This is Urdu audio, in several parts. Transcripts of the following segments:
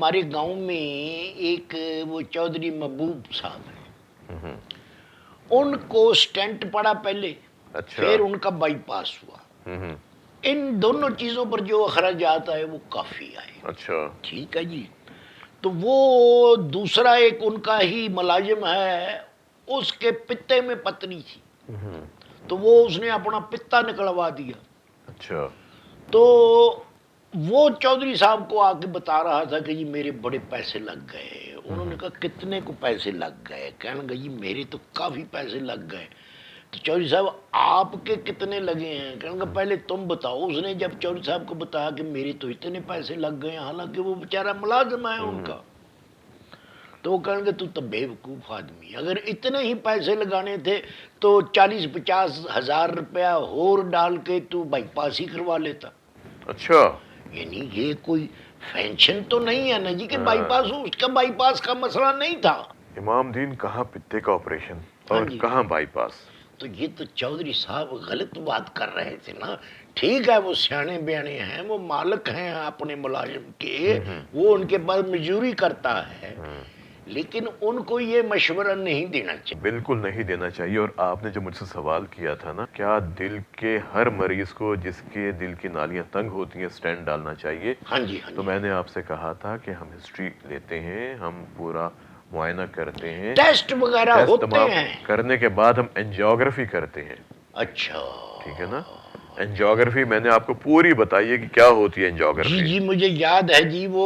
ہمارے گاؤں میں ایک وہ چودھری محبوب صاحب ہیں، ان کو سٹینٹ پڑا پہلے، اچھا. پھر ان کا بائی پاس ہوا. ان دونوں چیزوں پر جو اخراجات آئے وہ کافی آئے. اچھا. ٹھیک ہے جی. تو وہ دوسرا ایک ان کا ہی ملازم ہے، اس کے پتے میں پتنی تھی، تو وہ اس نے اپنا پتا نکلوا دیا. اچھا. تو وہ چودھری صاحب کو آ کے بتا رہا تھا کہ جی میرے بڑے پیسے لگ گئے. انہوں نے کہا کتنے کو پیسے لگ گئے؟ کہنے لگا جی میرے تو کافی پیسے لگ گئے. تو چودھری صاحب آپ کے کتنے لگے ہیں؟ کہنے لگا پہلے تم بتاؤ. اس نے جب چودھری صاحب کو بتایا کہ میرے تو اتنے پیسے لگ گئے، حالانکہ وہ بیچارہ ملازم ہے ان کا، تو وہ کہیں گے تو بیوقوف آدمی، اگر اتنے ہی پیسے لگانے تھے تو 40-50 ہزار روپیہ اور ڈال کے تو بائی پاس ہی کروا لیتا. اچھا. یعنی یہ کوئی فینشن تو نہیں ہے نا جی کہ بائی پاس ہو. اس کا بائی پاس کا مسئلہ نہیں تھا. امام دین کہاں پتے کا آپریشن ہاں اور جی. کہاں بائی پاس. تو یہ تو چودھری صاحب غلط بات کر رہے تھے نا. ٹھیک ہے وہ سیانے بیانے ہیں، وہ مالک ہیں اپنے ملازم کے، وہ ان کے بعد مزدوری کرتا ہے، لیکن ان کو یہ مشورہ نہیں دینا چاہیے. بالکل نہیں دینا چاہیے. اور آپ نے جو مجھ سے سوال کیا تھا نا، کیا دل کے ہر مریض کو جس کے دل کی نالیاں تنگ ہوتی ہیں سٹینٹ ڈالنا چاہیے؟ ہاں جی. تو میں نے آپ سے کہا تھا کہ ہم ہسٹری لیتے ہیں، ہم پورا معائنہ کرتے ہیں، ٹیسٹ وغیرہ ٹیسٹ ہوتے تمام ہیں. کرنے کے بعد ہم انجیوگرافی کرتے ہیں. اچھا. ٹھیک ہے نا. انجیوگرافی میں نے آپ کو پوری بتائی ہے کہ کیا ہوتی ہے جی انجیوگرافی. جی مجھے یاد ہے جی. وہ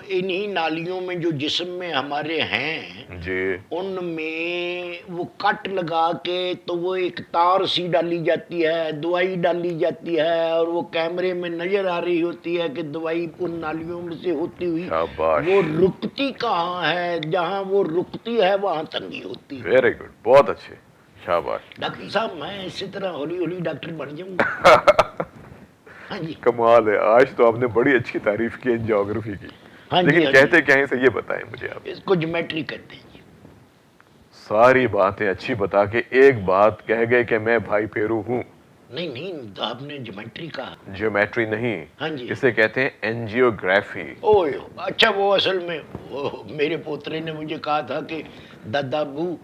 انہی نالیوں میں جو جسم میں ہمارے ہیں، جی. ان میں وہ کٹ لگا کے تو وہ ایک تار سی ڈالی جاتی ہے، دوائی ڈالی جاتی ہے، اور وہ کیمرے میں نظر آ رہی ہوتی ہے کہ دوائی ان نالیوں میں سے ہوتی ہوئی شاباش. وہ رکتی کہاں ہے، جہاں وہ رکتی ہے وہاں تنگی ہوتی ہے. Very good. بہت اچھے. شاباش. ڈاکٹر صاحب میں اسی طرح ہولی ہولی ڈاکٹر بن جاؤں گا. ہاں جی. کمال ہے. آج تو آپ نے بڑی اچھی تعریف کی انجیوگرافی کی. ہاں جی. لیکن ہاں کہتے جی. کیا ہیں سے یہ بتائیں مجھے آپ. اس کو جیومیٹری کہتے ہیں جی. ساری باتیں اچھی بتا کے ایک بات کہہ گئے کہ میں بھائی پھیرو ہوں. نہیں نہیں، آپ نے جیومیٹری کہا. جیومیٹری نہیں، ہاں جی. اسے کہتے ہیں انجیوگرافی. اوہ اچھا. وہ اصل میں میرے پوترے نے مجھے کہا تھا کہ دادا ابو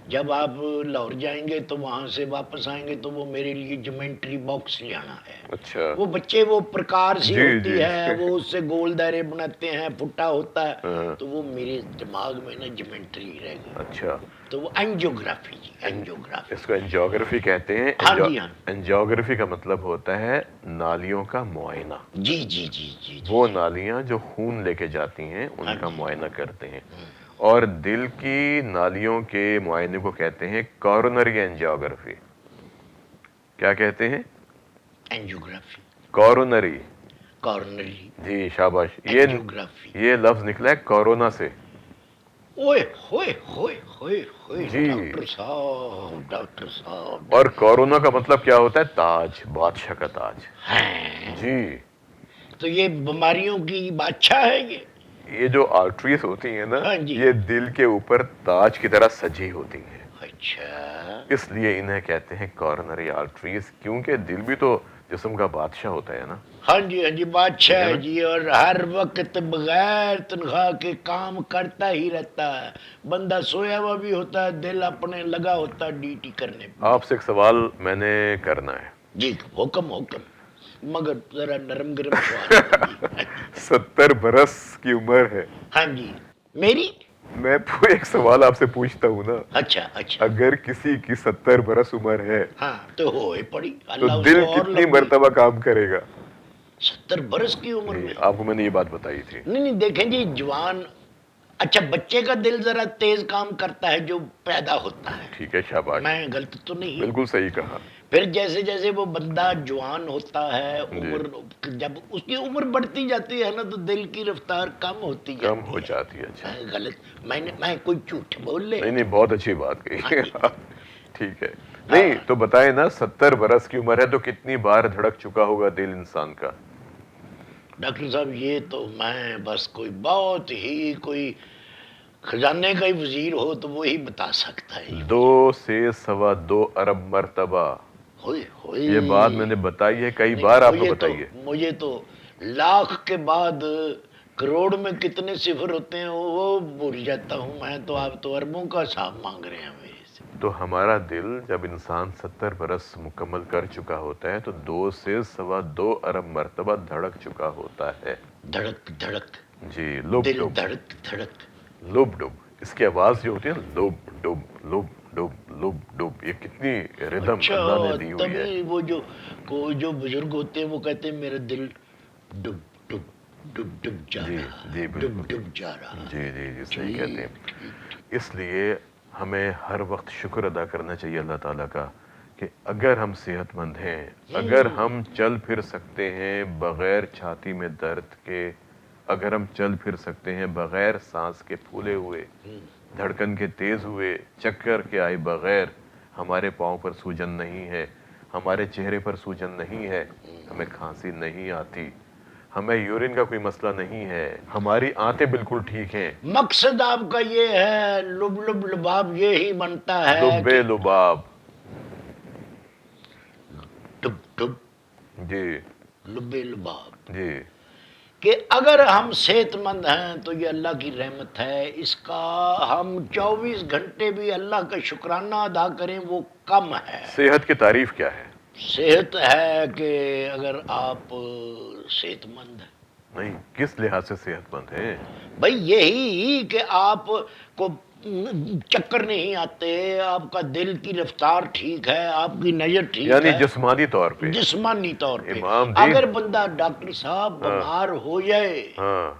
جب آپ لاہور جائیں گے تو وہاں سے واپس آئیں گے تو وہ میرے لیے جیومیٹری باکس لے آنا ہے. اچھا. وہ بچے وہ پرکار سی جی ہوتی جی. ہے، وہ اس سے گول دائرے بناتے ہیں، پھٹا ہوتا ہے، تو وہ میرے دماغ میں نا جیومیٹری رہ گئی. اچھا. تو وہ انجیوگرافی جی. انجیوگرافی. اس کو انجیوگرافی کہتے ہیں. ہاں جی. ہاں انجیوگرافی کا مطلب ہوتا ہے نالیوں کا معائنہ. جی جی جی جی. وہ نالیاں جو خون لے کے جاتی ہیں ان ہاں کا جی. معائنہ کرتے ہیں. اور دل کی نالیوں کے معائنے کو کہتے ہیں کورونری انجیوگرافی. کیا کہتے ہیں؟ انجیوگرافی. کورونری. کارنری جی شاباش. انجیوگرافی. یہ لفظ نکلا ہے کورونا سے. اوئے ہوئے ہوئے ہوئے ہوئے. جی. ڈاکٹر صاحب ڈاکٹر صاحب. اور کورونا کا مطلب کیا ہوتا ہے؟ تاج، بادشاہ کا تاج. ہیں. جی. تو یہ بیماریوں کی بادشاہ ہے یہ. یہ جو آرٹریز ہوتی ہیں نا، ہاں جی. یہ دل کے اوپر تاج کی طرح سجی ہوتی ہیں. اچھا. اس لیے انہیں کہتے ہیں کورونری آرٹریز، کیونکہ دل بھی تو جسم کا بادشاہ ہوتا ہے نا. ہاں جی. ہاں جی. بادشاہ ہے نا؟ جی. اور ہر وقت بغیر تنخواہ کے کام کرتا ہی رہتا ہے. بندہ سویا ہوا بھی ہوتا ہے، دل اپنے لگا ہوتا ہے ڈیوٹی کرنے پہ. آپ سے ایک سوال میں نے کرنا ہے. جی حکم حکم، مگر ذرا نرم گرم سوال ہونا جی. 70 برس کی عمر ہے. ہاں جی. میری. میں ایک سوال آپ سے پوچھتا ہوں نا. اچھا اچھا. اگر کسی کی 70 برس عمر ہے ہاں تو ہوئے پڑی، تو اللہ اس دل کو اور کتنی لمبی. مرتبہ کام کرے گا؟ 70 برس کی عمر جی. میں. آپ کو میں نے یہ بات بتائی تھی. نہیں نہیں، دیکھیں جی جوان، اچھا بچے کا دل ذرا تیز کام کرتا ہے جو پیدا ہوتا ہے. ٹھیک ہے. شاباش. میں غلط تو نہیں. بالکل صحیح کہا. پھر جیسے جیسے وہ بندہ جوان ہوتا ہے، جی. عمر جب اس کی عمر بڑھتی جاتی ہے نا تو دل کی رفتار کم ہوتی کم جاتی ہو ہے. جاتی ہے. اچھا. غلط میں کوئی جھوٹ بول لے. نہیں نہیں، بہت اچھی بات ہاں کہی. جی. ٹھیک ہے. ہاں نہیں تو بتائیں نا، 70 برس کی عمر ہے تو کتنی بار دھڑک چکا ہوگا دل انسان کا؟ ڈاکٹر صاحب یہ تو میں بس کوئی بہت ہی کوئی خزانے کا ہی وزیر ہو تو وہی بتا سکتا ہے. 2 سے 2.25 ارب مرتبہ. ہوئے ہوئے. یہ بات میں نے بتائی ہے کئی نہیں بار، آپ کو مجھے تو بتائیے. مجھے تو لاکھ کے بعد کروڑ میں کتنے صفر ہوتے ہیں وہ بھول جاتا ہوں میں تو، آپ تو اربوں کا حساب مانگ رہے ہیں میرے سے۔ تو ہمارا دل جب انسان 70 برس مکمل کر چکا ہوتا ہے تو 2 سے 2.25 ارب مرتبہ دھڑک چکا ہوتا ہے۔ دھڑک دھڑک، جی، لب دل ڈب، دھڑک دھڑک۔ لب ڈب، اس کی آواز جو ہوتی ہے لب ڈب لب ڈب لب ڈب، یہ کتنی ردم اچھا، اللہ نے دی ہوئی ہے۔ تبھی وہ جو بزرگ ہوتے ہیں وہ کہتے ہیں میرا دل ڈب ڈب ڈب ڈب جا جی رہا، جی ڈب بالکل، ڈب جا رہا۔ جی جی جی صحیح کہتے ہیں۔ ٹھیک ٹھیک۔ اس لیے ہمیں ہر وقت شکر ادا کرنا چاہیے اللہ تعالیٰ کا کہ اگر ہم صحت مند ہیں، اگر ہم چل پھر سکتے ہیں بغیر چھاتی میں درد کے، اگر ہم چل پھر سکتے ہیں بغیر سانس کے پھولے ہوئے، دھڑکن کے تیز ہوئے، چکر کے آئے بغیر، ہمارے پاؤں پر سوجن نہیں ہے، ہمارے چہرے پر سوجن نہیں ہے، ہمیں کھانسی نہیں آتی، ہمیں یورین کا کوئی مسئلہ نہیں ہے، ہماری آنتیں بالکل ٹھیک ہیں۔ مقصد آپ کا یہ ہے، لب لب لباب یہی بنتا ہے لب کہ لباب، ڈب ڈب جی لب لباب، جی کہ اگر ہم صحت مند ہیں تو یہ اللہ کی رحمت ہے، اس کا ہم 24 گھنٹے بھی اللہ کا شکرانہ ادا کریں وہ کم ہے۔ صحت کی تعریف کیا ہے؟ صحت ہے کہ اگر آپ صحت مند ہیں، نہیں، کس لحاظ سے صحت مند ہیں؟ بھائی یہی کہ آپ کو چکر نہیں آتے، آپ کا دل کی رفتار ٹھیک ہے، آپ کی نظر ٹھیک یعنی ہے، جسمانی طور پہ۔ جسمانی طور پہ۔ امام دین، اگر بندہ ڈاکٹر صاحب بیمار ہو جائے ہاں،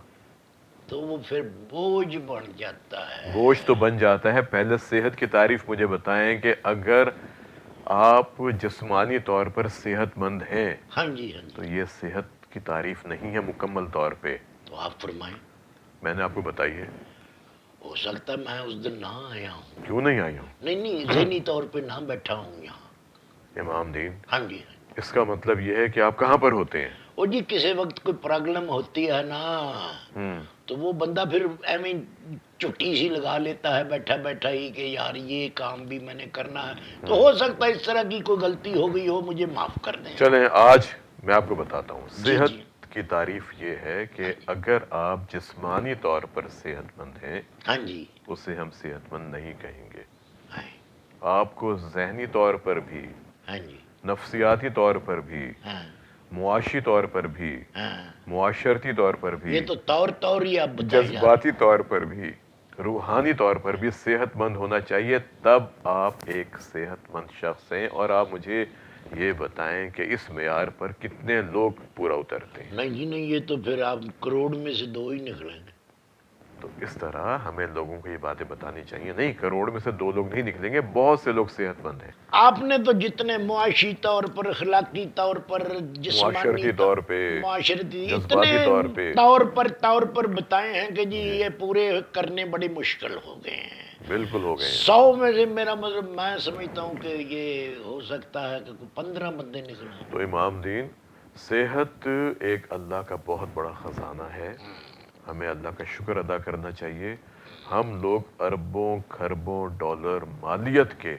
تو وہ پھر بوجھ بن جاتا ہے۔ گوشت تو بن جاتا ہے۔ پہلے صحت کی تعریف مجھے بتائیں کہ اگر آپ جسمانی طور پر صحت مند ہیں ہاں جی ہاں تو جی، یہ صحت کی تعریف نہیں ہے مکمل طور پہ۔ تو آپ فرمائیں۔ میں نے آپ کو بتائی ہے۔ ہو سکتا ہے میں اس دن نہ آیا ہوں، کیوں نہیں آئی ہوں؟ نہیں ذہنی طور پہ نہ بیٹھا ہوں یہاں۔ امام دین، ہاں جی ہاں جی۔ اس کا مطلب یہ ہے کہ آپ کہاں پر ہوتے ہیں؟ وہ جی کسی وقت کوئی پرابلم ہوتی ہے نا تو وہ بندہ پھر ایویں چٹی سی لگا لیتا ہے بیٹھا بیٹھا ہی کہ یار یہ کام بھی میں نے کرنا ہے، تو ہو سکتا ہے اس طرح کی کوئی غلطی ہو گئی ہو، مجھے معاف کر دیں۔ چلیں آج میں آپ کو بتاتا ہوں۔ جی صحت جی کی تعریف یہ ہے کہ اگر آپ جسمانی طور پر صحت مند ہیں ہاں جی اسے ہم صحت مند نہیں کہیں گے۔ ہاں آپ کو ذہنی طور پر بھی، ہاں جی نفسیاتی طور پر بھی، ہاں معاشی طور پر بھی، ہاں، معاشرتی طور پر بھی، یہ تو طور ہی آپ بتائے جا رہے جذباتی طور پر بھی، روحانی طور پر بھی صحت مند ہونا چاہیے، تب آپ ایک صحت مند شخص ہیں۔ اور آپ مجھے یہ بتائیں کہ اس معیار پر کتنے لوگ پورا اترتے ہیں؟ نہیں جی نہیں، یہ تو پھر آپ کروڑ میں سے 2 ہی نکلیں گے۔ تو اس طرح ہمیں لوگوں کو یہ باتیں بتانی چاہیے۔ نہیں، کروڑ میں سے 2 لوگ نہیں نکلیں گے، بہت سے لوگ صحت مند ہیں۔ آپ نے تو جتنے معاشی طور پر، اخلاقی طور پر، جسمانی معاشرتی طور پہ، معاشرتی اتنے جذباتی طور پہ، طور پر بتائے ہیں کہ جی یہ پورے کرنے بڑے مشکل ہو گئے ہیں۔ بالکل ہو گئے ہیں۔ 100 میں سے میرا مطلب میں سمجھتا ہوں کہ یہ ہو سکتا ہے کہ 15 بندے نکلیں۔ تو امام دین، صحت ایک اللہ کا بہت بڑا خزانہ ہے، ہمیں اللہ کا شکر ادا کرنا چاہیے۔ ہم لوگ اربوں خربوں ڈالر مالیت کے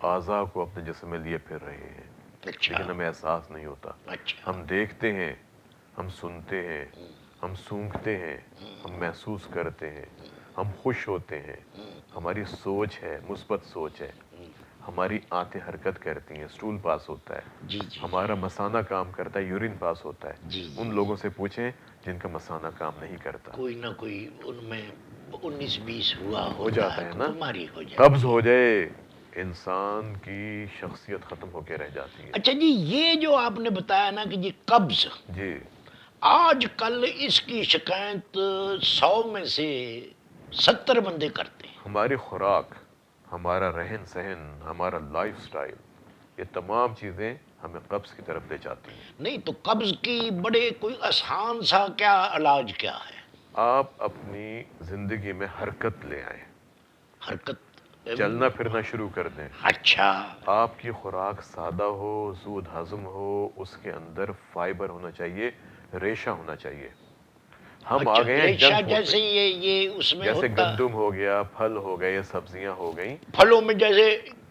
اعضاء کو اپنے جسم میں لیے پھر رہے ہیں، اچھا لیکن ہمیں احساس نہیں ہوتا۔ اچھا ہم دیکھتے ہیں، ہم سنتے ہیں، ہم سونگھتے ہیں، ہم محسوس کرتے ہیں، ہم خوش ہوتے ہیں، ہماری سوچ ہے، مثبت سوچ ہے، ہماری آنتیں حرکت کرتی ہیں، اسٹول پاس ہوتا ہے، جی جی ہمارا مثانہ کام کرتا ہے، یورین پاس ہوتا ہے۔ جی ان لوگوں سے پوچھیں جن کا مثانہ کام نہیں کرتا۔ کوئی نہ کوئی ان میں 19-20 ہوا ہو ہوتا جاتا ہے کہ نا، بیماری ہو جائے۔ قبض ہو جائے انسان کی شخصیت ختم ہو کے رہ جاتی ہے۔ اچھا جی، یہ جو آپ نے بتایا نا کہ جی قبض، جی، آج کل اس کی شکایت 100 میں سے 70 بندے کرتے ہیں۔ ہماری خوراک، ہمارا رہن سہن، ہمارا لائف سٹائل، یہ تمام چیزیں ہمیں قبض کی طرف لے جاتی ہیں۔ نہیں تو قبض کی بڑے کوئی آسان سا کیا علاج کیا ہے؟ آپ اپنی زندگی میں حرکت لے آئیں، حرکت؟ چلنا پھرنا شروع کر دیں۔ اچھا آپ کی خوراک سادہ ہو، زود ہضم ہو، اس کے اندر فائبر ہونا چاہیے، ریشہ ہونا چاہیے۔ ہم آ گئے ہیں ریشہ جنک فوڈ جیسے پہ، یہ اس میں جیسے ہوتا، گندم ہو گیا، پھل ہو گئے، سبزیاں ہو گئیں۔ پھلوں میں جیسے